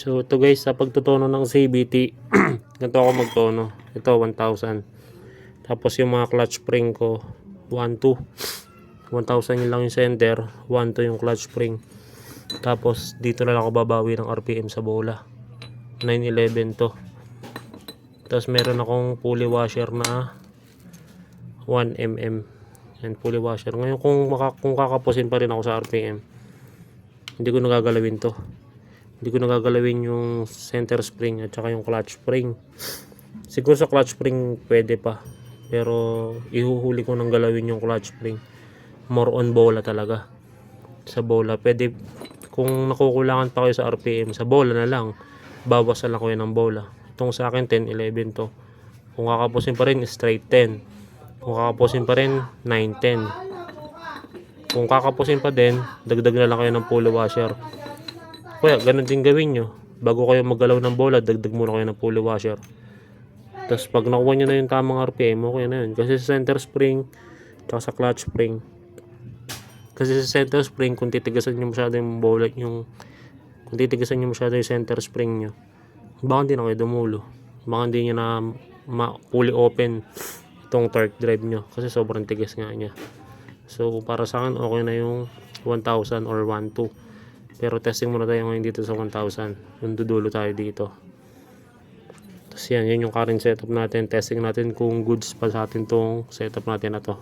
So ito guys, sa pagtutono ng CVT, ganito ako magtono. Ito 1,000. Tapos yung mga clutch spring ko 1,2. 1,000 yun lang yung sender, 1,2 yung clutch spring. Tapos dito na lang ako babawi ng RPM sa bola. 911 to. Tapos meron akong pulley washer na 1mm. Yan, pulley washer. Ngayon kung kakapusin pa rin ako sa RPM, hindi ko nagagalawin to. Hindi ko nagagalawin yung center spring at saka yung clutch spring. Siguro sa clutch spring pwede pa, pero ihuhuli ko ng galawin yung clutch spring. More on bola talaga. Sa bola pwede, kung nakukulangan pa kayo sa RPM, sa bola na lang, bawasan lang ko yan ng bola. Itong sa akin 10-11 to. Kung kakapusin pa rin, straight 10. Kung kakapusin pa rin, 9-10. Kung kakapusin pa din, dagdag na lang kayo ng pulley washer. Kaya ganun din gawin nyo. Bago kayo maggalaw ng bola, dagdag muna kayo ng pulley washer. Tapos pag nakuha nyo na yung tamang RPM, okay na yun. Kasi sa center spring tsaka sa clutch spring, kasi sa center spring, kung titigasan nyo masyado yung bola, kung titigasan nyo masyado yung center spring nyo, baka hindi na kayo dumulo. Baka hindi nyo na fully open itong torque drive nyo kasi sobrang tigas nga niya. So para sa akin okay na yung 1,000 or 1,2. Pero testing muna tayo ngayon dito sa 1,000. Yung dudulo tayo dito. Tapos yan yung current setup natin. Testing natin kung goods pa sa atin tong setup natin na to.